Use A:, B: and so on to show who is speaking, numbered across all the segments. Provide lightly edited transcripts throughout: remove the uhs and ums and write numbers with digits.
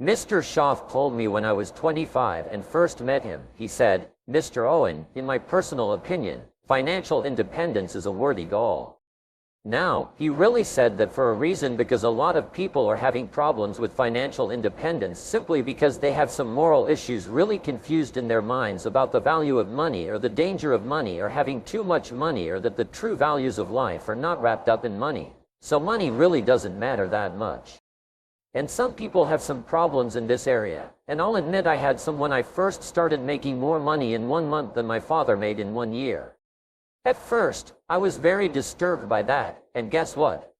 A: Mr. Schaff told me when I was 25 and first met him, he said, "Mr. Owen, in my personal opinion, financial independence is a worthy goal." Now, he really said that for a reason, because a lot of people are having problems with financial independence simply because they have some moral issues really confused in their minds about the value of money or the danger of money or having too much money, or that the true values of life are not wrapped up in money. So money really doesn't matter that much. And some people have some problems in this area, and I'll admit I had some when I first started making more money in 1 month than my father made in 1 year. At first, I was very disturbed by that, and guess what?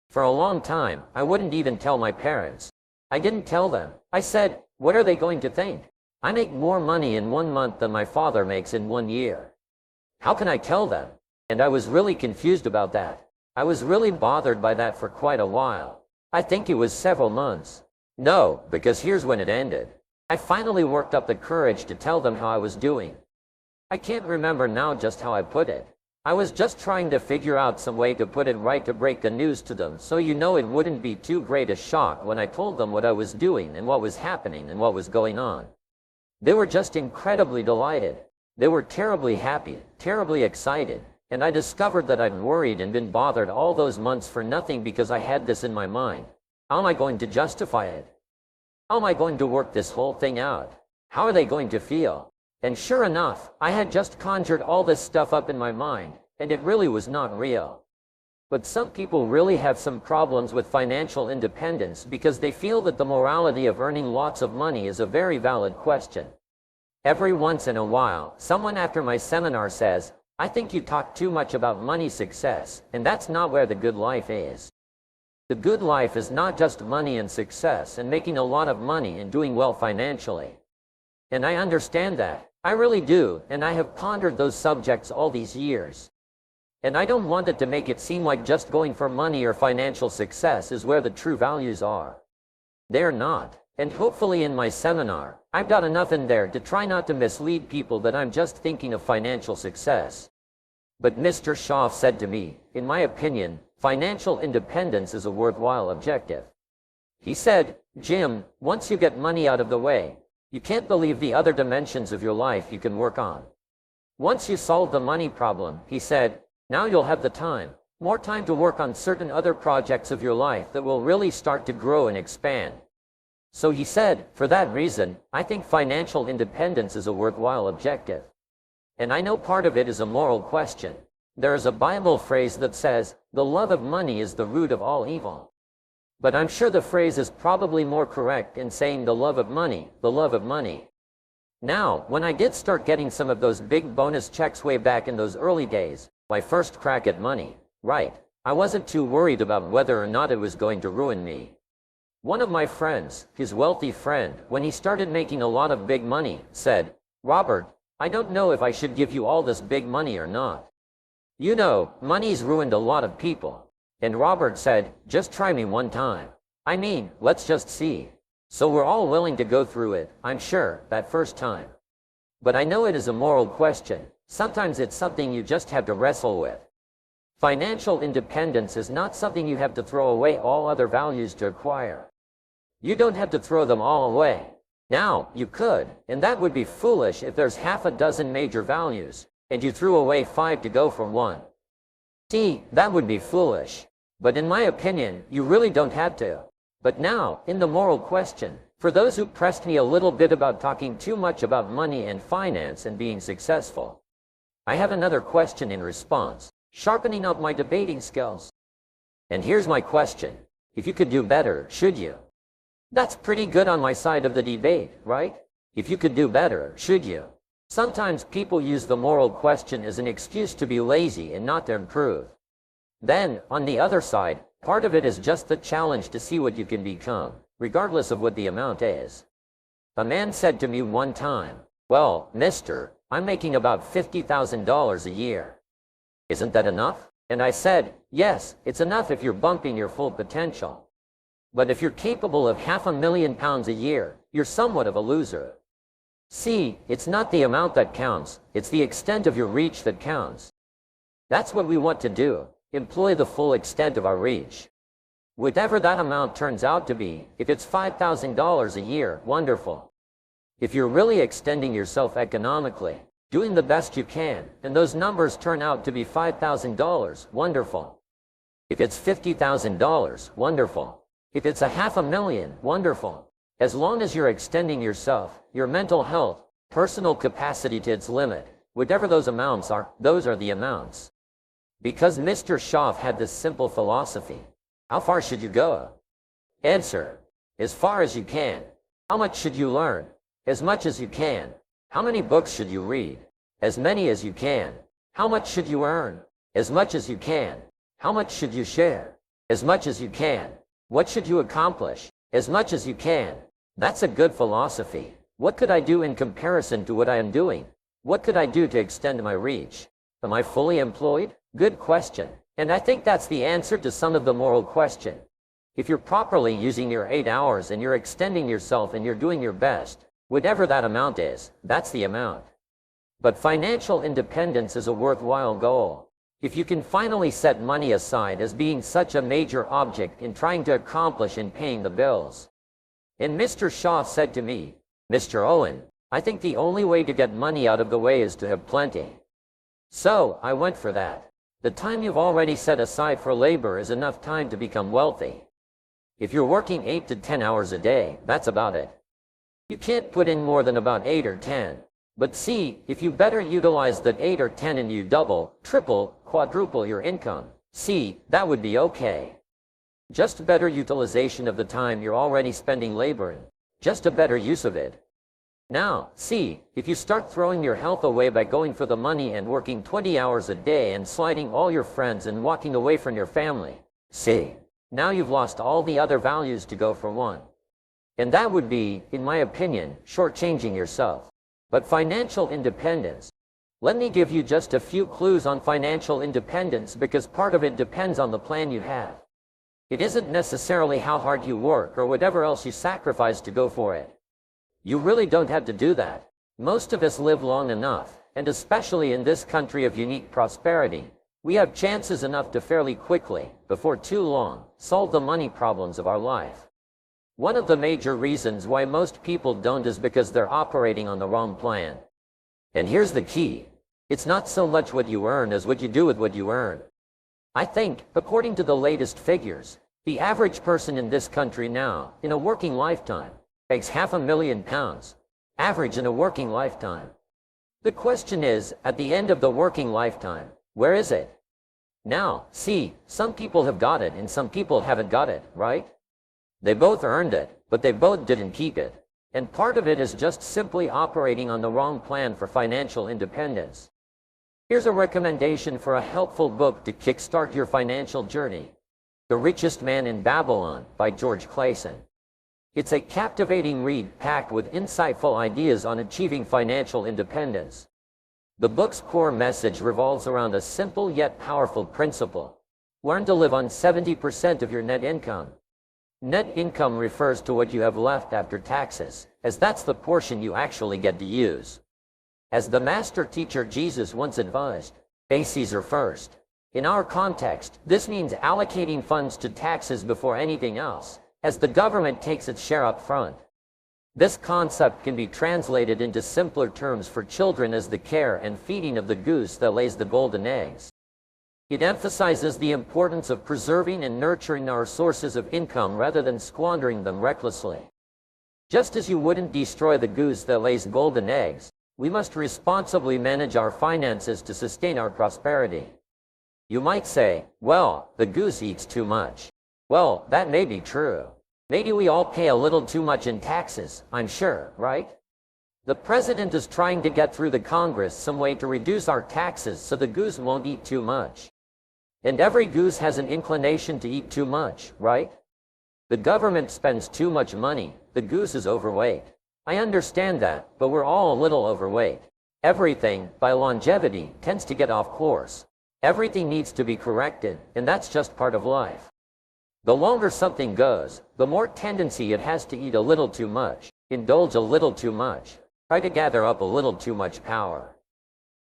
A: For a long time, I wouldn't even tell my parents. I didn't tell them. I said, what are they going to think? I make more money in 1 month than my father makes in 1 year. How can I tell them? And I was really confused about that. I was really bothered by that for quite a while. I think it was several months. No, because here's when it ended. I finally worked up the courage to tell them how I was doing. I can't remember now just how I put it. I was just trying to figure out some way to put it right to break the news to them, so it wouldn't be too great a shock when I told them what I was doing and what was happening and what was going on. They were just incredibly delighted. They were terribly happy, terribly excited, and I discovered that I'd worried and been bothered all those months for nothing because I had this in my mind. How am I going to justify it? How am I going to work this whole thing out? How are they going to feel? And sure enough, I had just conjured all this stuff up in my mind, and it really was not real. But some people really have some problems with financial independence because they feel that the morality of earning lots of money is a very valid question. Every once in a while, someone after my seminar says, "I think you talk too much about money success, and that's not where the good life is." The good life is not just money and success and making a lot of money and doing well financially. And I understand that. I really do, and I have pondered those subjects all these years. And I don't want it to make it seem like just going for money or financial success is where the true values are. They're not. And hopefully in my seminar, I've got enough in there to try not to mislead people that I'm just thinking of financial success. But Mr. Schaff said to me, in my opinion, financial independence is a worthwhile objective. He said, "Jim, once you get money out of the way, you can't believe the other dimensions of your life you can work on. Once you solve the money problem," he said, "now you'll have the time, more time to work on certain other projects of your life that will really start to grow and expand." So he said, for that reason, I think financial independence is a worthwhile objective. And I know part of it is a moral question. There is a Bible phrase that says, "The love of money is the root of all evil." But I'm sure the phrase is probably more correct in saying the love of money, the love of money. Now, when I did start getting some of those big bonus checks way back in those early days, my first crack at money, right, I wasn't too worried about whether or not it was going to ruin me. One of my friends, his wealthy friend, when he started making a lot of big money, said, "Robert, I don't know if I should give you all this big money or not. You know, money's ruined a lot of people." And Robert said, "Just try me one time. I mean, let's just see." So we're all willing to go through it, I'm sure, that first time. But I know it is a moral question. Sometimes it's something you just have to wrestle with. Financial independence is not something you have to throw away all other values to acquire. You don't have to throw them all away. Now, you could, and that would be foolish if there's half a dozen major values, and you threw away 5 to go for one. See, that would be foolish. But in my opinion, you really don't have to. But now, in the moral question, for those who pressed me a little bit about talking too much about money and finance and being successful, I have another question in response, sharpening up my debating skills. And here's my question. If you could do better, should you? That's pretty good on my side of the debate, right? If you could do better, should you? Sometimes people use the moral question as an excuse to be lazy and not to improve. Then, on the other side, part of it is just the challenge to see what you can become, regardless of what the amount is. A man said to me one time, "Well, mister, I'm making about $50,000 a year. Isn't that enough?" And I said, "Yes, it's enough if you're bumping your full potential. But if you're capable of £500,000 a year, you're somewhat of a loser." See, it's not the amount that counts, it's the extent of your reach that counts. That's what we want to do. Employ the full extent of our reach. Whatever that amount turns out to be, if it's $5,000 a year, wonderful. If you're really extending yourself economically, doing the best you can, and those numbers turn out to be $5,000, wonderful. If it's $50,000, wonderful. If it's $500,000, wonderful. As long as you're extending yourself, your mental health, personal capacity to its limit, whatever those amounts are, those are the amounts. Because Mr. Schaff had this simple philosophy. How far should you go? Answer. As far as you can. How much should you learn? As much as you can. How many books should you read? As many as you can. How much should you earn? As much as you can. How much should you share? As much as you can. What should you accomplish? As much as you can. That's a good philosophy. What could I do in comparison to what I am doing? What could I do to extend my reach? Am I fully employed? Good question. And I think that's the answer to some of the moral question. If you're properly using your 8 hours and you're extending yourself and you're doing your best, whatever that amount is, that's the amount. But financial independence is a worthwhile goal. If you can finally set money aside as being such a major object in trying to accomplish in paying the bills. And Mr. Shaw said to me, Mr. Owen, I think the only way to get money out of the way is to have plenty. So, I went for that. The time you've already set aside for labor is enough time to become wealthy. If you're working 8 to 10 hours a day, that's about it. You can't put in more than about 8 or 10. But see, if you better utilize that 8 or 10 and you double, triple, quadruple your income, see, that would be okay. Just better utilization of the time you're already spending laboring. Just a better use of it. Now, see, if you start throwing your health away by going for the money and working 20 hours a day and sliding all your friends and walking away from your family, see, now you've lost all the other values to go for one. And that would be, in my opinion, shortchanging yourself. But financial independence. Let me give you just a few clues on financial independence because part of it depends on the plan you have. It isn't necessarily how hard you work or whatever else you sacrifice to go for it. You really don't have to do that. Most of us live long enough, and especially in this country of unique prosperity, we have chances enough to fairly quickly, before too long, solve the money problems of our life. One of the major reasons why most people don't is because they're operating on the wrong plan. And here's the key. It's not so much what you earn as what you do with what you earn. I think, according to the latest figures, the average person in this country now, in a working lifetime, makes £500,000, average in a working lifetime. The question is, at the end of the working lifetime, where is it? Now, see, some people have got it and some people haven't got it, right? They both earned it, but they both didn't keep it. And part of it is just simply operating on the wrong plan for financial independence. Here's a recommendation for a helpful book to kickstart your financial journey. The Richest Man in Babylon by George Clason. It's a captivating read packed with insightful ideas on achieving financial independence. The book's core message revolves around a simple yet powerful principle. Learn to live on 70% of your net income. Net income refers to what you have left after taxes, as that's the portion you actually get to use. As the master teacher Jesus once advised, pay Caesar first. In our context, this means allocating funds to taxes before anything else, as the government takes its share up front. This concept can be translated into simpler terms for children as the care and feeding of the goose that lays the golden eggs. It emphasizes the importance of preserving and nurturing our sources of income rather than squandering them recklessly. Just as you wouldn't destroy the goose that lays golden eggs, we must responsibly manage our finances to sustain our prosperity. You might say, well, the goose eats too much. Well, that may be true. Maybe we all pay a little too much in taxes, I'm sure, right? The president is trying to get through the Congress some way to reduce our taxes so the goose won't eat too much. And every goose has an inclination to eat too much, right? The government spends too much money, the goose is overweight. I understand that, but we're all a little overweight. Everything, by longevity, tends to get off course. Everything needs to be corrected, and that's just part of life. The longer something goes, the more tendency it has to eat a little too much, indulge a little too much, try to gather up a little too much power.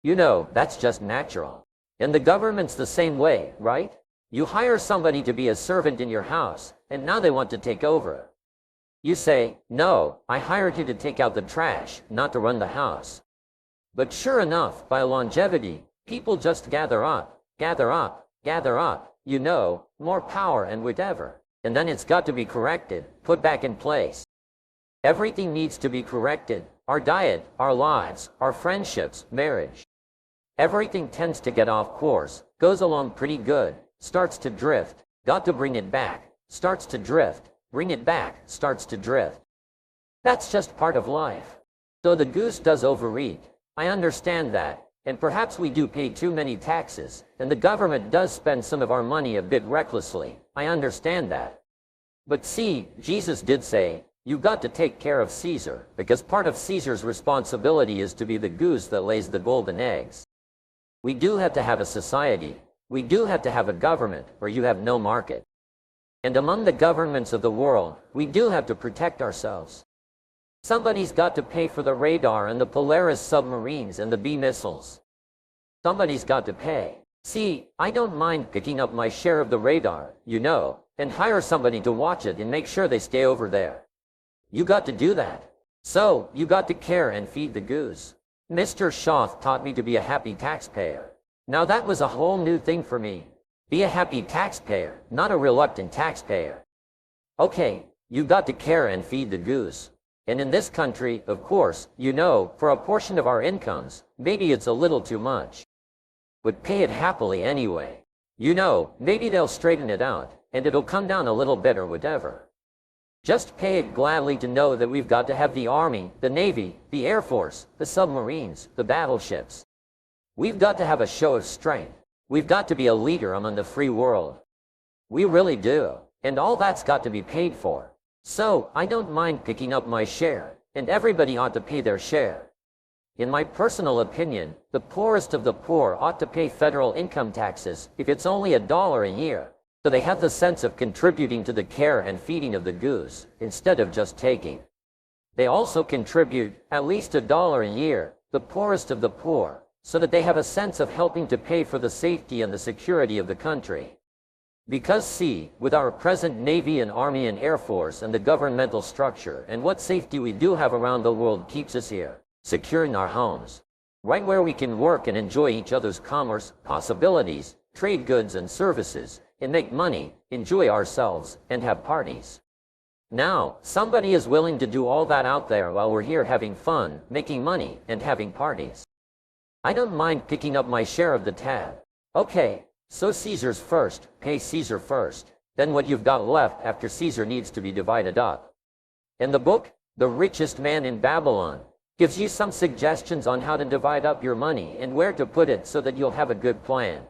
A: You know, that's just natural. And the government's the same way, right? You hire somebody to be a servant in your house, and now they want to take over. You say, no, I hired you to take out the trash, not to run the house. But sure enough, by longevity, people just gather up, more power and whatever. And then it's got to be corrected, put back in place. Everything needs to be corrected. Our diet, our lives, our friendships, marriage. Everything tends to get off course, goes along pretty good, starts to drift, got to bring it back, starts to drift, bring it back, starts to drift. That's just part of life. So the goose does overeat. I understand that. And perhaps we do pay too many taxes, and the government does spend some of our money a bit recklessly. I understand that. But see, Jesus did say, you got to take care of Caesar, because part of Caesar's responsibility is to be the goose that lays the golden eggs. We do have to have a society. We do have to have a government, or you have no market. And among the governments of the world, we do have to protect ourselves. Somebody's got to pay for the radar and the Polaris submarines and the B missiles. Somebody's got to pay. See, I don't mind picking up my share of the radar, and hire somebody to watch it and make sure they stay over there. You got to do that. So, you got to care and feed the goose. Mr. Shaw taught me to be a happy taxpayer. Now that was a whole new thing for me. Be a happy taxpayer, not a reluctant taxpayer. Okay, you got to care and feed the goose. And in this country, of course, for a portion of our incomes, maybe it's a little too much. But pay it happily anyway. Maybe they'll straighten it out, and it'll come down a little bit or whatever. Just pay it gladly to know that we've got to have the Army, the Navy, the Air Force, the submarines, the battleships. We've got to have a show of strength. We've got to be a leader among the free world. We really do, and all that's got to be paid for. So, I don't mind picking up my share, and everybody ought to pay their share. In my personal opinion, the poorest of the poor ought to pay federal income taxes if it's only $1 a year, so they have the sense of contributing to the care and feeding of the goose, instead of just taking. They also contribute at least $1 a year, the poorest of the poor, so that they have a sense of helping to pay for the safety and the security of the country. Because see, with our present Navy and Army and Air Force and the governmental structure and what safety we do have around the world keeps us here, secure in our homes, right where we can work and enjoy each other's commerce, possibilities, trade goods and services, and make money, enjoy ourselves, and have parties. Now, somebody is willing to do all that out there while we're here having fun, making money, and having parties. I don't mind picking up my share of the tab. Okay. So Caesar's first, pay Caesar first. Then what you've got left after Caesar needs to be divided up. And the book, The Richest Man in Babylon, gives you some suggestions on how to divide up your money and where to put it so that you'll have a good plan.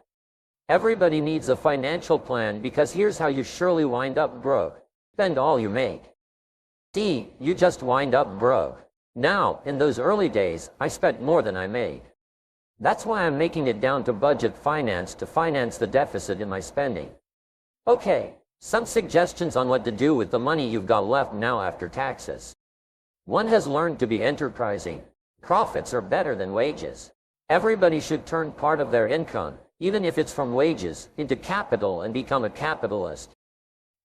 A: Everybody needs a financial plan because here's how you surely wind up broke. Spend all you make. See, you just wind up broke. Now, in those early days, I spent more than I made. That's why I'm making it down to budget finance to finance the deficit in my spending. Okay, some suggestions on what to do with the money you've got left now after taxes. One has learned to be enterprising. Profits are better than wages. Everybody should turn part of their income, even if it's from wages, into capital and become a capitalist.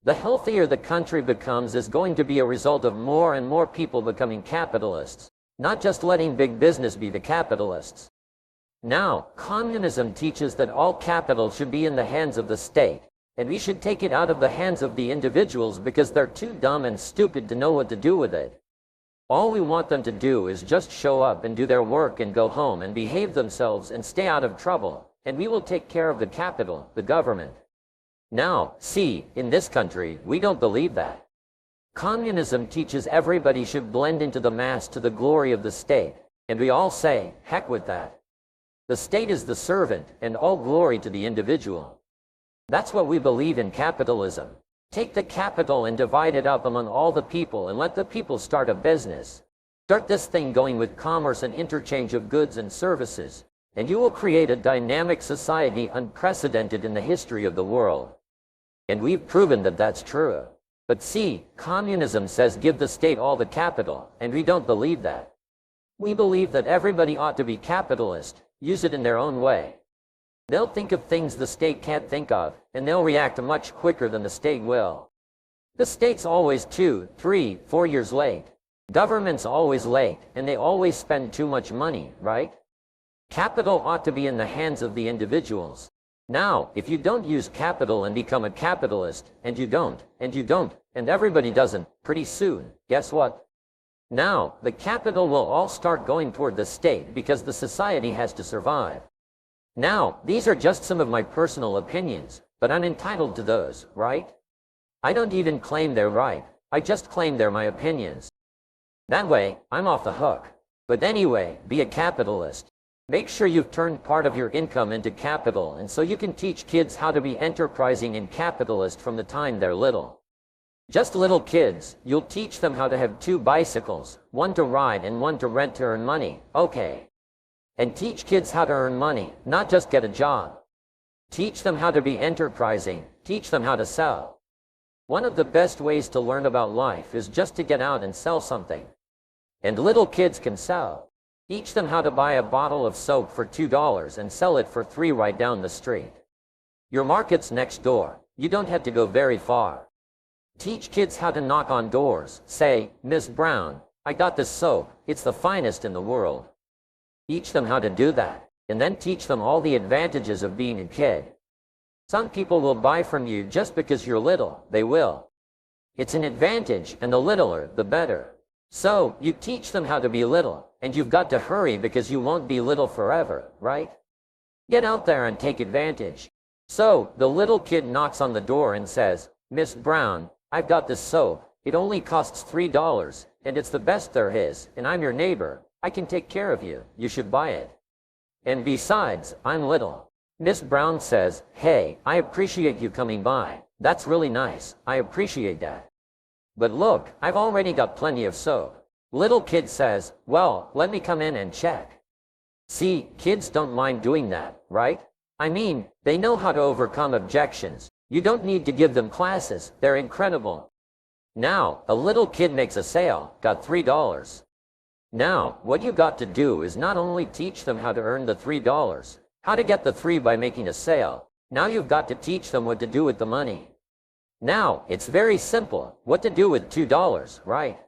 A: The healthier the country becomes is going to be a result of more and more people becoming capitalists, not just letting big business be the capitalists. Now, communism teaches that all capital should be in the hands of the state, and we should take it out of the hands of the individuals because they're too dumb and stupid to know what to do with it. All we want them to do is just show up and do their work and go home and behave themselves and stay out of trouble, and we will take care of the capital, the government. Now, see, in this country, we don't believe that. Communism teaches everybody should blend into the mass to the glory of the state, and we all say, heck with that. The state is the servant, and all glory to the individual. That's what we believe in capitalism. Take the capital and divide it up among all the people and let the people start a business. Start this thing going with commerce and interchange of goods and services, and you will create a dynamic society unprecedented in the history of the world. And we've proven that that's true. But see, communism says give the state all the capital, and we don't believe that. We believe that everybody ought to be capitalist. Use it in their own way. They'll think of things the state can't think of, and they'll react much quicker than the state will. The state's always 2, 3, 4 years late. Government's always late, and they always spend too much money, right? Capital ought to be in the hands of the individuals. Now, if you don't use capital and become a capitalist, and you don't, and everybody doesn't, pretty soon, guess what? Now, the capital will all start going toward the state because the society has to survive. Now, these are just some of my personal opinions, but I'm entitled to those, right? I don't even claim they're right. I just claim they're my opinions. That way, I'm off the hook. But anyway, be a capitalist. Make sure you've turned part of your income into capital, and so you can teach kids how to be enterprising and capitalist from the time they're little. Just little kids, you'll teach them how to have 2 bicycles, one to ride and one to rent to earn money, okay. And teach kids how to earn money, not just get a job. Teach them how to be enterprising, teach them how to sell. One of the best ways to learn about life is just to get out and sell something. And little kids can sell. Teach them how to buy a bottle of soap for $2 and sell it for $3 right down the street. Your market's next door. You don't have to go very far. Teach kids how to knock on doors. Say, "Miss Brown, I got this soap. It's the finest in the world." Teach them how to do that, and then teach them all the advantages of being a kid. Some people will buy from you just because you're little. They will. It's an advantage, and the littler, the better. So, you teach them how to be little, and you've got to hurry because you won't be little forever, right? Get out there and take advantage. So, the little kid knocks on the door and says, "Miss Brown, I've got this soap. It only costs $3, and it's the best there is, and I'm your neighbor. I can take care of you. You should buy it. And besides, I'm little." Miss Brown says, "Hey, I appreciate you coming by. That's really nice. I appreciate that. But look, I've already got plenty of soap." Little kid says, "Well, let me come in and check." See, kids don't mind doing that, right? I mean, they know how to overcome objections. You don't need to give them classes. They're incredible. Now, a little kid makes a sale, got $3. Now, what you got to do is not only teach them how to earn the $3, how to get the 3 by making a sale. Now you've got to teach them what to do with the money. Now, it's very simple, what to do with $2, right?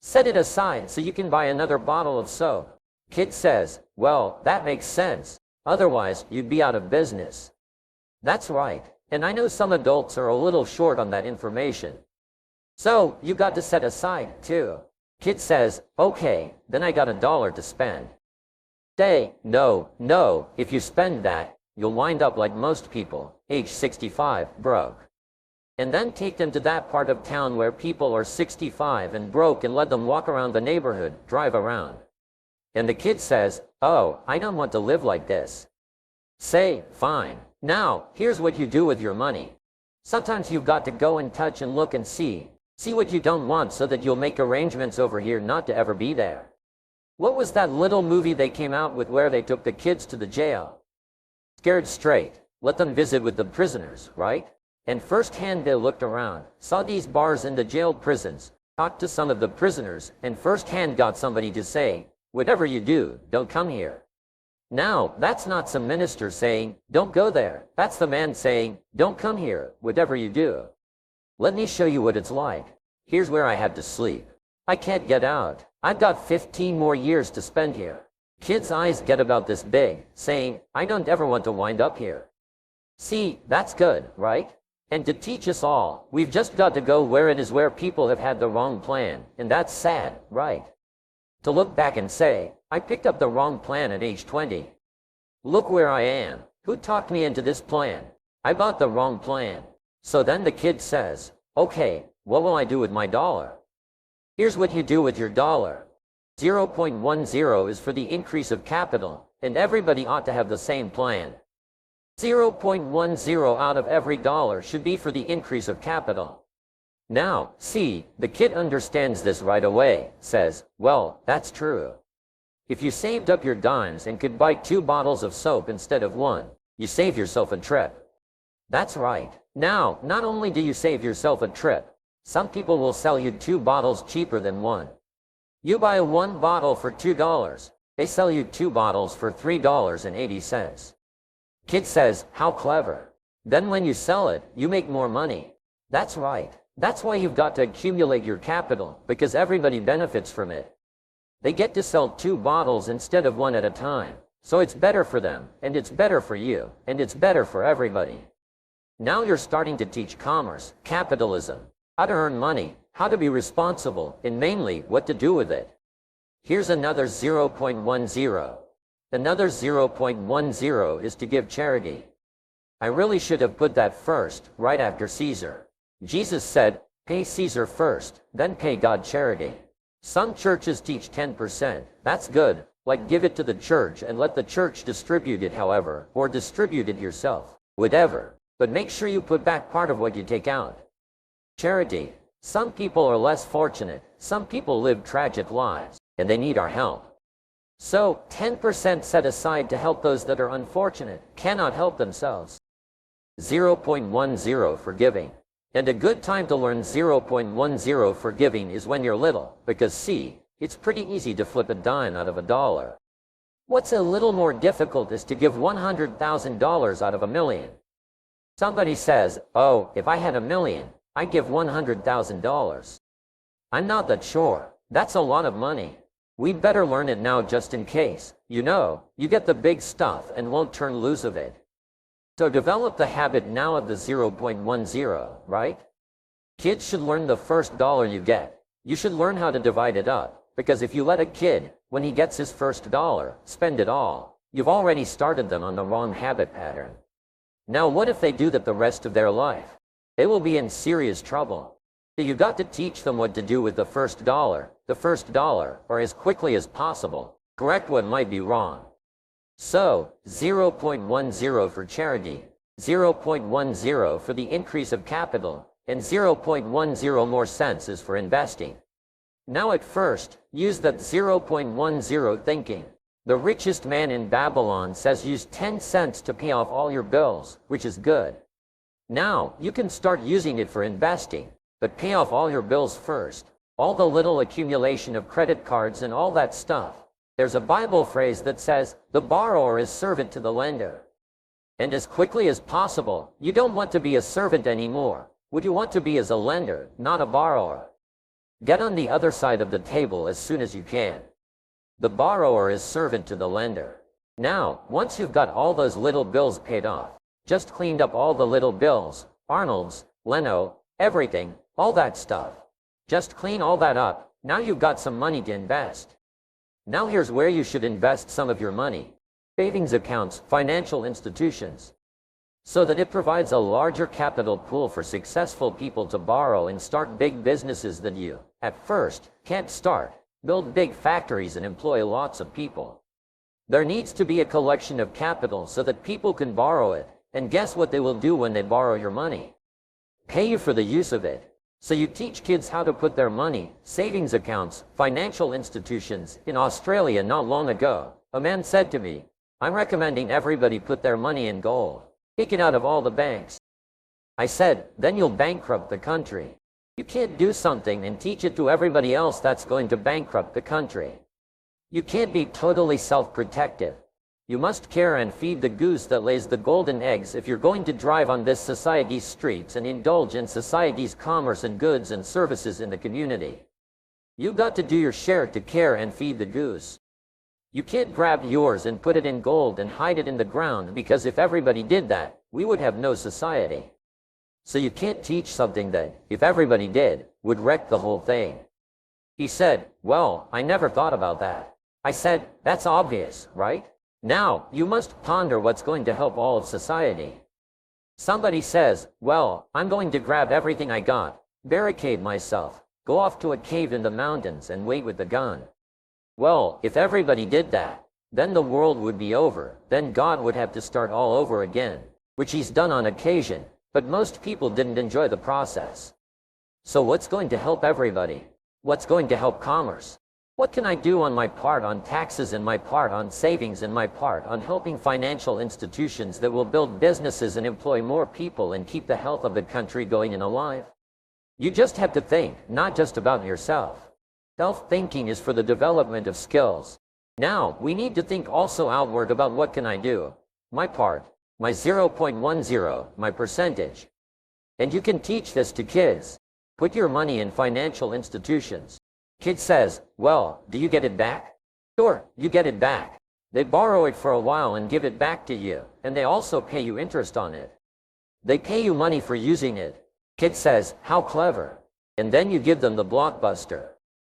A: Set it aside so you can buy another bottle of soap. Kid says, "Well, that makes sense. Otherwise, you'd be out of business." That's right, and I know some adults are a little short on that information. So, you got to set aside, too. Kid says, "Okay, then I got $1 to spend." Say, no, if you spend that, you'll wind up like most people, age 65, broke. And then take them to that part of town where people are 65 and broke and let them walk around the neighborhood, drive around. And the kid says, "Oh, I don't want to live like this." Say, "Fine. Now, here's what you do with your money. Sometimes you've got to go and touch and look and see what you don't want so that you'll make arrangements over here not to ever be there." What was that little movie they came out with where they took the kids to the jail? Scared Straight. Let them visit with the prisoners, right? And firsthand they looked around, saw these bars in the jail prisons, talked to some of the prisoners, and firsthand got somebody to say, "Whatever you do, don't come here." Now, that's not some minister saying, "Don't go there." That's the man saying, "Don't come here, whatever you do. Let me show you what it's like. Here's where I had to sleep. I can't get out. I've got 15 more years to spend here." Kids' eyes get about this big, saying, "I don't ever want to wind up here." See, that's good, right? And to teach us all, we've just got to go where it is where people have had the wrong plan, and that's sad, right? To look back and say, "I picked up the wrong plan at age 20. Look where I am. Who talked me into this plan? I bought the wrong plan." So then the kid says, "Okay, what will I do with my $1? Here's what you do with your $1. 0.10 is for the increase of capital, and everybody ought to have the same plan. 0.10 out of every $1 should be for the increase of capital." Now, see, the kid understands this right away, says, "Well, that's true. If you saved up your dimes and could buy 2 bottles of soap instead of 1, you save yourself a trip." That's right. Now, not only do you save yourself a trip, some people will sell you 2 bottles cheaper than 1. You buy 1 bottle for $2. They sell you 2 bottles for $3.80. Kid says, how clever. Then when you sell it, you make more money. That's right. That's why you've got to accumulate your capital, because everybody benefits from it. They get to sell 2 bottles instead of 1 at a time. So it's better for them, and it's better for you, and it's better for everybody. Now you're starting to teach commerce, capitalism, how to earn money, how to be responsible, and mainly what to do with it. Here's another 0.10. Another 0.10 is to give charity. I really should have put that first, right after Caesar. Jesus said, pay Caesar first, then pay God charity. Some churches teach 10%. That's good, like give it to the church and let the church distribute it however, or distribute it yourself, whatever. But make sure you put back part of what you take out. Charity. Some people are less fortunate. Some people live tragic lives, and they need our help. So, 10% set aside to help those that are unfortunate, cannot help themselves. 0.10 for giving. And a good time to learn 0.10 for giving is when you're little, because see, it's pretty easy to flip a dime out of a dollar. What's a little more difficult is to give $100,000 out of $1 million. Somebody says, oh, if I had $1 million, I'd give $100,000. I'm not that sure. That's a lot of money. We'd better learn it now just in case. You know, you get the big stuff and won't turn loose of it. So develop the habit now of the 0.10, right? Kids should learn the first dollar you get. You should learn how to divide it up, because if you let a kid, when he gets his first dollar, spend it all, you've already started them on the wrong habit pattern. Now what if they do that the rest of their life? They will be in serious trouble. So you've got to teach them what to do with the first dollar, or as quickly as possible. Correct what might be wrong. So, 0.10 for charity, 0.10 for the increase of capital, and 0.10 more cents is for investing. Now at first, use that 0.10 thinking. The richest man in Babylon says use 10 cents to pay off all your bills, which is good. Now, you can start using it for investing, but pay off all your bills first. All the little accumulation of credit cards and all that stuff. There's a Bible phrase that says, the borrower is servant to the lender. And as quickly as possible, you don't want to be a servant anymore. What you want to be is a lender, not a borrower. Get on the other side of the table as soon as you can. The borrower is servant to the lender. Now, once you've got all those little bills paid off, just cleaned up all the little bills, Arnold's, Leno, everything, all that stuff. Just clean all that up. Now you've got some money to invest. Now here's where you should invest some of your money. Savings accounts, financial institutions. So that it provides a larger capital pool for successful people to borrow and start big businesses that you, at first, can't start. Build big factories and employ lots of people. There needs to be a collection of capital so that people can borrow it. And guess what they will do when they borrow your money? Pay you for the use of it. So you teach kids how to put their money, savings accounts, financial institutions. In Australia not long ago, a man said to me, I'm recommending everybody put their money in gold. Take it out of all the banks. I said, then you'll bankrupt the country. You can't do something and teach it to everybody else that's going to bankrupt the country. You can't be totally self-protective. You must care and feed the goose that lays the golden eggs if you're going to drive on this society's streets and indulge in society's commerce and goods and services in the community. You've got to do your share to care and feed the goose. You can't grab yours and put it in gold and hide it in the ground, because if everybody did that, we would have no society. So you can't teach something that, if everybody did, would wreck the whole thing. He said, well, I never thought about that. I said, that's obvious, right? Now, you must ponder what's going to help all of society. Somebody says, well, I'm going to grab everything I got, barricade myself, go off to a cave in the mountains and wait with the gun. Well, if everybody did that, then the world would be over. Then God would have to start all over again, which he's done on occasion, but most people didn't enjoy the process. So what's going to help everybody? What's going to help commerce? What can I do on my part on taxes and my part on savings and my part on helping financial institutions that will build businesses and employ more people and keep the health of the country going and alive? You just have to think, not just about yourself. Self-thinking is for the development of skills. Now, we need to think also outward about what can I do? My part. My 0.10, my percentage. And you can teach this to kids. Put your money in financial institutions. Kid says, well, do you get it back? Sure, you get it back. They borrow it for a while and give it back to you, and they also pay you interest on it. They pay you money for using it. Kid says, how clever. And then you give them the blockbuster.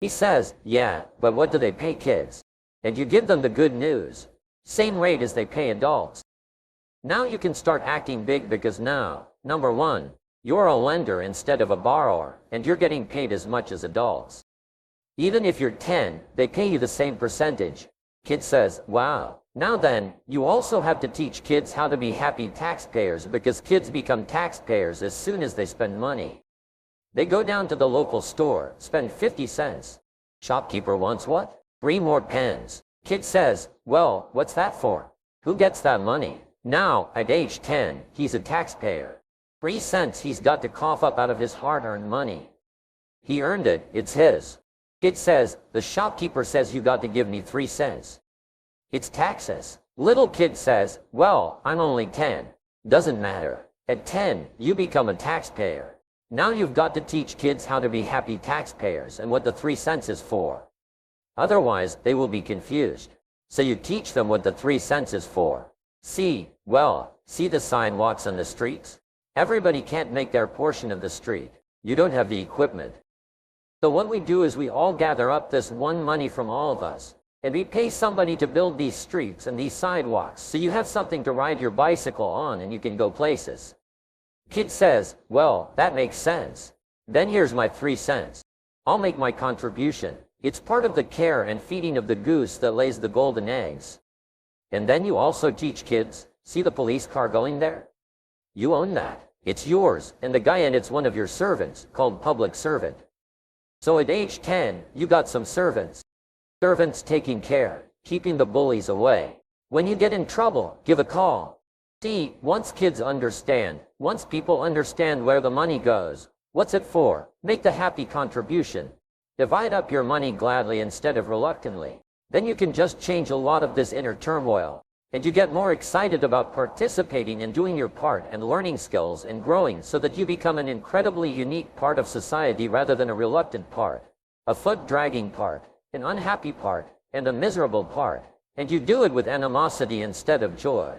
A: He says, yeah, but what do they pay kids? And you give them the good news. Same rate as they pay adults. Now you can start acting big because now, number one, you're a lender instead of a borrower, and you're getting paid as much as adults. Even if you're 10, they pay you the same percentage. Kid says, wow. Now then, you also have to teach kids how to be happy taxpayers because kids become taxpayers as soon as they spend money. They go down to the local store, spend 50 cents. Shopkeeper wants what? 3 more pens. Kid says, well, what's that for? Who gets that money? Now, at age 10, he's a taxpayer. 3 cents he's got to cough up out of his hard-earned money. He earned it, it's his. Kid says, the shopkeeper says you got to give me 3 cents. It's taxes. Little kid says, well, I'm only 10. Doesn't matter. At 10, you become a taxpayer. Now you've got to teach kids how to be happy taxpayers and what the 3 cents is for. Otherwise, they will be confused. So you teach them what the 3 cents is for. See the sidewalks and the streets? Everybody can't make their portion of the street. You don't have the equipment. So what we do is we all gather up this one money from all of us, and we pay somebody to build these streets and these sidewalks so you have something to ride your bicycle on and you can go places. Kid says, well, that makes sense. Then here's my 3 cents. I'll make my contribution. It's part of the care and feeding of the goose that lays the golden eggs. And then you also teach kids, see the police car going there? You own that. It's yours, and the guy in it's one of your servants, called public servant. So at age 10, you got some servants. Servants taking care, keeping the bullies away. When you get in trouble, give a call. See, once people understand where the money goes, what's it for, make the happy contribution. Divide up your money gladly instead of reluctantly. Then you can just change a lot of this inner turmoil. And you get more excited about participating and doing your part and learning skills and growing so that you become an incredibly unique part of society rather than a reluctant part, a foot-dragging part, an unhappy part, and a miserable part. And you do it with animosity instead of joy.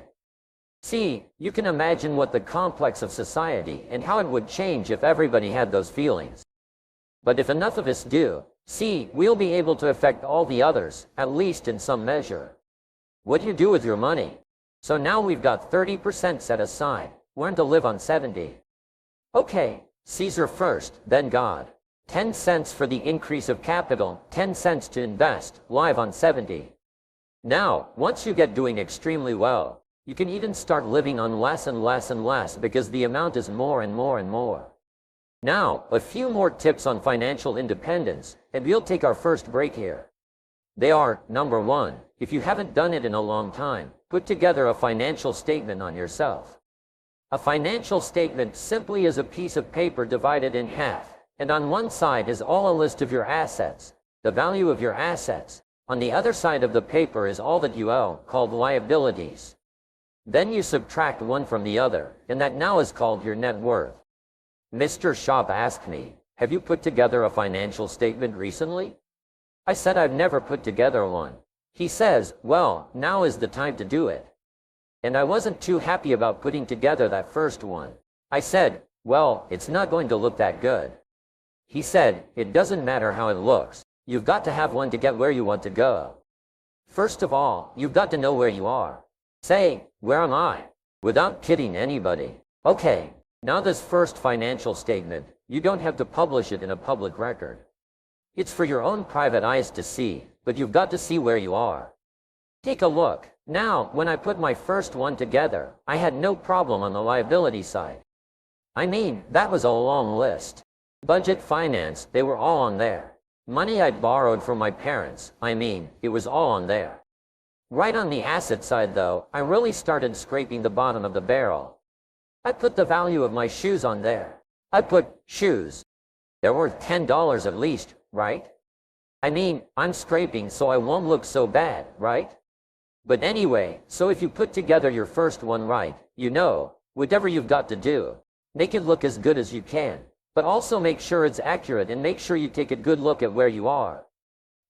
A: See, you can imagine what the complex of society and how it would change if everybody had those feelings. But if enough of us do, see, we'll be able to affect all the others, at least in some measure. What do you do with your money? So now we've got 30% set aside. Learn to live on 70. Okay, Caesar first, then God. 10 cents for the increase of capital, 10 cents to invest, live on 70. Now, once you get doing extremely well, you can even start living on less and less and less because the amount is more and more and more. Now, a few more tips on financial independence, and we'll take our first break here. They are, number 1, if you haven't done it in a long time, put together a financial statement on yourself. A financial statement simply is a piece of paper divided in half, and on one side is all a list of your assets, the value of your assets. On the other side of the paper is all that you owe, called liabilities. Then you subtract one from the other, and that now is called your net worth. Mr. Shop asked me, have you put together a financial statement recently? I said I've never put together one. He says, well, now is the time to do it. And I wasn't too happy about putting together that first one. I said, well, it's not going to look that good. He said, it doesn't matter how it looks. You've got to have one to get where you want to go. First of all, you've got to know where you are. Say, where am I? Without kidding anybody. Okay, now this first financial statement, you don't have to publish it in a public record. It's for your own private eyes to see, but you've got to see where you are. Take a look. Now, when I put my first one together, I had no problem on the liability side. I mean, that was a long list. Budget, finance, they were all on there. Money I'd borrowed from my parents, it was all on there. Right on the asset side though, I really started scraping the bottom of the barrel. I put the value of my shoes on there. I put shoes. They're worth $10 at least, right? I'm scraping so I won't look so bad, right? But anyway, so if you put together your first one right, whatever you've got to do, make it look as good as you can, but also make sure it's accurate and make sure you take a good look at where you are.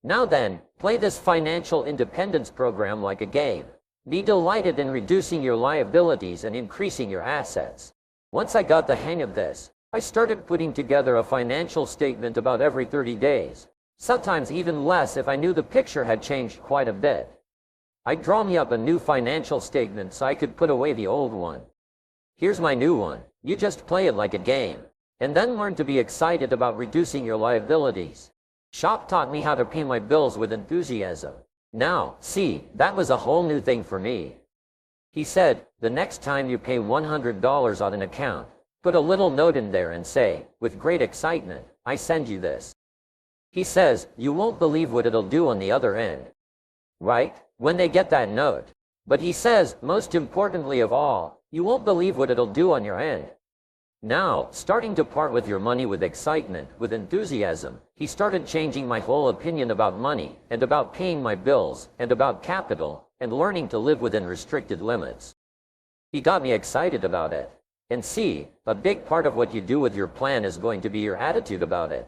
A: Now then, play this financial independence program like a game. Be delighted in reducing your liabilities and increasing your assets. Once I got the hang of this, I started putting together a financial statement about every 30 days, sometimes even less if I knew the picture had changed quite a bit. I'd draw me up a new financial statement so I could put away the old one. Here's my new one. You just play it like a game, and then learn to be excited about reducing your liabilities. Shop taught me how to pay my bills with enthusiasm. Now, see, that was a whole new thing for me. He said, the next time you pay $100 on an account, put a little note in there and say, with great excitement, I send you this. He says, you won't believe what it'll do on the other end. Right? When they get that note. But he says, most importantly of all, you won't believe what it'll do on your end. Now, starting to part with your money with excitement, with enthusiasm, he started changing my whole opinion about money, and about paying my bills, and about capital, and learning to live within restricted limits. He got me excited about it. And see, a big part of what you do with your plan is going to be your attitude about it.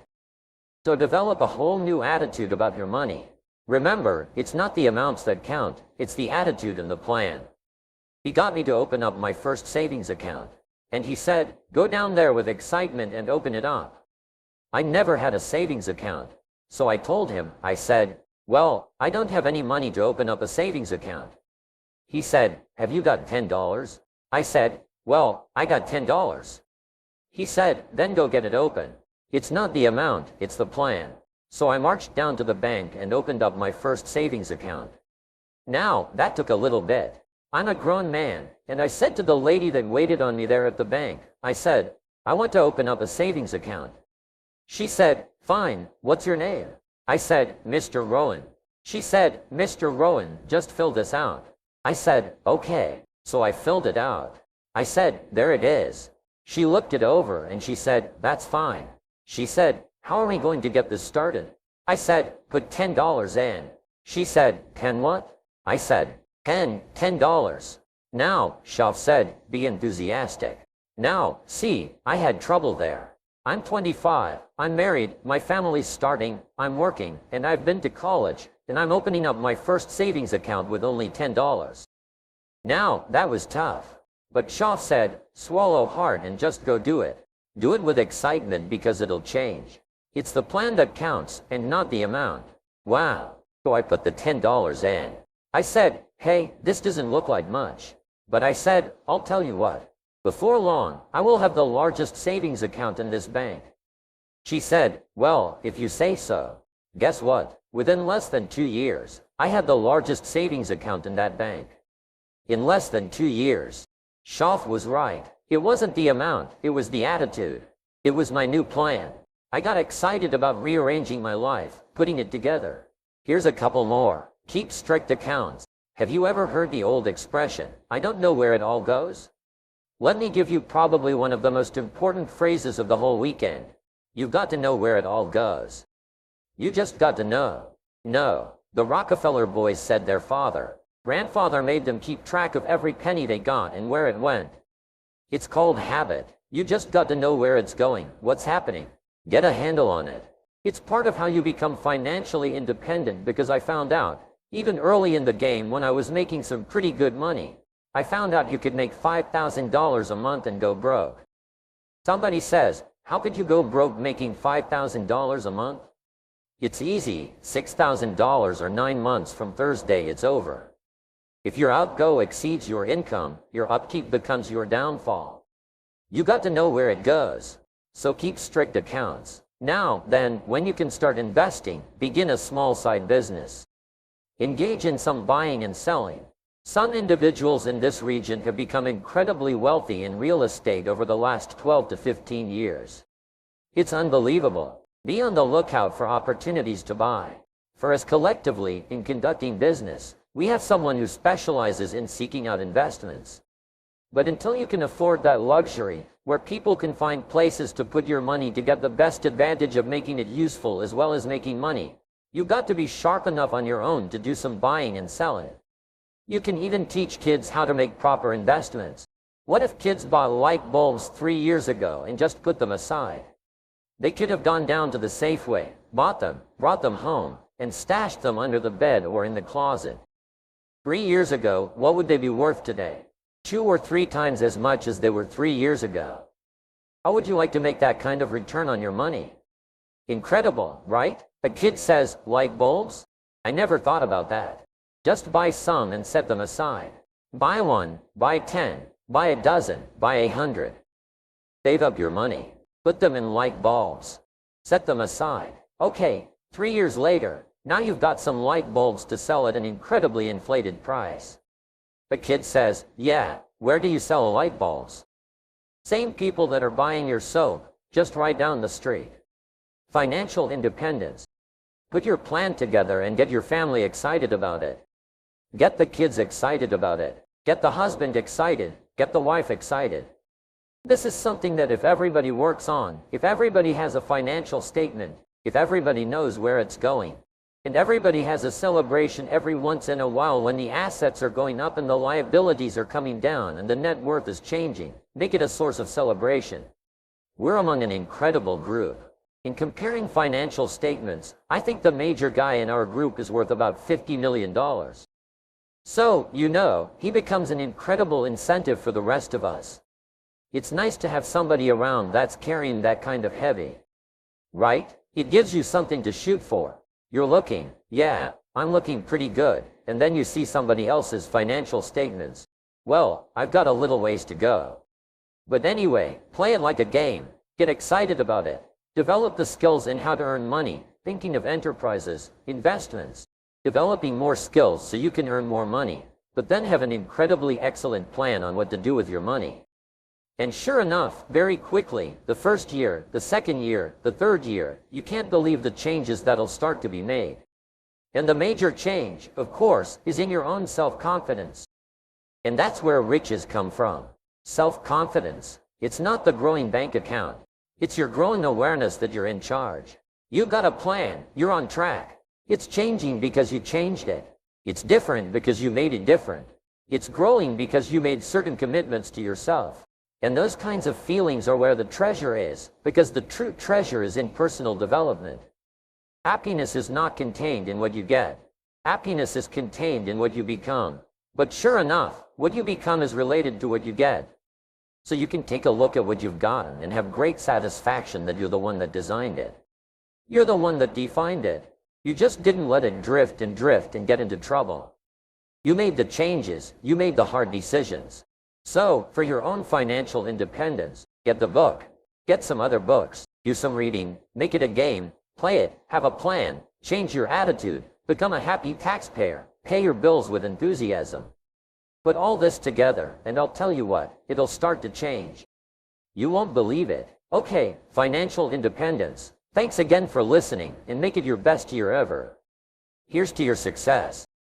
A: So develop a whole new attitude about your money. Remember, it's not the amounts that count, it's the attitude and the plan. He got me to open up my first savings account. And he said, go down there with excitement and open it up. I never had a savings account. So I told him, I said, well, I don't have any money to open up a savings account. He said, have you got $10? I said, well, I got $10. He said, then go get it open. It's not the amount, it's the plan. So I marched down to the bank and opened up my first savings account. Now, that took a little bit. I'm a grown man, and I said to the lady that waited on me there at the bank, I said, I want to open up a savings account. She said, fine, what's your name? I said, Mr. Rohn. She said, Mr. Rohn, just fill this out. I said, okay. So I filled it out. I said, there it is. She looked it over and she said, that's fine. She said, how are we going to get this started? I said, put $10 in. She said, 10 what? I said, $10. Now, Shaf said, be enthusiastic. Now, see, I had trouble there. I'm 25, I'm married, my family's starting, I'm working, and I've been to college, and I'm opening up my first savings account with only $10. Now, that was tough. But Shaf said, swallow hard and just go do it. Do it with excitement because it'll change. It's the plan that counts, and not the amount. Wow. So I put the $10 in. I said, hey, this doesn't look like much. But I said, I'll tell you what. Before long, I will have the largest savings account in this bank. She said, well, if you say so. Guess what? Within less than 2 years, I had the largest savings account in that bank. In less than 2 years. Shaf was right. It wasn't the amount, it was the attitude. It was my new plan. I got excited about rearranging my life, putting it together. Here's a couple more. Keep strict accounts. Have you ever heard the old expression, I don't know where it all goes? Let me give you probably one of the most important phrases of the whole weekend. You've got to know where it all goes. You just got to know. No, the Rockefeller boys said their grandfather made them keep track of every penny they got and where it went. It's called habit. You just got to know where it's going, what's happening. Get a handle on it. It's part of how you become financially independent because I found out, even early in the game when I was making some pretty good money, I found out you could make $5,000 a month and go broke. Somebody says, how could you go broke making $5,000 a month? It's easy, $6,000 or 9 months from Thursday it's over. If your outgo exceeds your income, your upkeep becomes your downfall. You got to know where it goes. So keep strict accounts. Now, then, when you can start investing, begin a small side business. Engage in some buying and selling. Some individuals in this region have become incredibly wealthy in real estate over the last 12 to 15 years. It's unbelievable. Be on the lookout for opportunities to buy. For us collectively, in conducting business, we have someone who specializes in seeking out investments. But until you can afford that luxury, where people can find places to put your money to get the best advantage of making it useful as well as making money, you've got to be sharp enough on your own to do some buying and selling. You can even teach kids how to make proper investments. What if kids bought light bulbs 3 years ago and just put them aside? They could have gone down to the Safeway, bought them, brought them home, and stashed them under the bed or in the closet. 3 years ago, what would they be worth today? 2 or 3 times as much as they were 3 years ago. How would you like to make that kind of return on your money? Incredible, right? A kid says, light bulbs? I never thought about that. Just buy some and set them aside. Buy 1, buy 10, buy a dozen, buy 100. Save up your money. Put them in light bulbs. Set them aside. Okay, 3 years later, now you've got some light bulbs to sell at an incredibly inflated price. The kid says, yeah, where do you sell light bulbs? Same people that are buying your soap, just right down the street. Financial independence. Put your plan together and get your family excited about it. Get the kids excited about it. Get the husband excited. Get the wife excited. This is something that if everybody works on, if everybody has a financial statement, if everybody knows where it's going, and everybody has a celebration every once in a while when the assets are going up and the liabilities are coming down and the net worth is changing, make it a source of celebration. We're among an incredible group. In comparing financial statements, I think the major guy in our group is worth about $50 million. So, he becomes an incredible incentive for the rest of us. It's nice to have somebody around that's carrying that kind of heavy. Right? It gives you something to shoot for. You're looking, yeah, I'm looking pretty good, and then you see somebody else's financial statements. Well, I've got a little ways to go. But anyway, play it like a game. Get excited about it. Develop the skills in how to earn money, thinking of enterprises, investments, developing more skills so you can earn more money, but then have an incredibly excellent plan on what to do with your money. And sure enough, very quickly, the first year, the second year, the third year, you can't believe the changes that'll start to be made. And the major change, of course, is in your own self-confidence. And that's where riches come from. Self-confidence. It's not the growing bank account. It's your growing awareness that you're in charge. You got a plan. You're on track. It's changing because you changed it. It's different because you made it different. It's growing because you made certain commitments to yourself. And those kinds of feelings are where the treasure is, because the true treasure is in personal development. Happiness is not contained in what you get. Happiness is contained in what you become. But sure enough, what you become is related to what you get. So you can take a look at what you've gotten and have great satisfaction that you're the one that designed it. You're the one that defined it. You just didn't let it drift and get into trouble. You made the changes. You made the hard decisions. So, for your own financial independence, get the book. Get some other books. Do some reading. Make it a game. Play it. Have a plan. Change your attitude. Become a happy taxpayer. Pay your bills with enthusiasm. Put all this together, and I'll tell you what, it'll start to change. You won't believe it. Okay, financial independence. Thanks again for listening, and make it your best year ever. Here's to your success.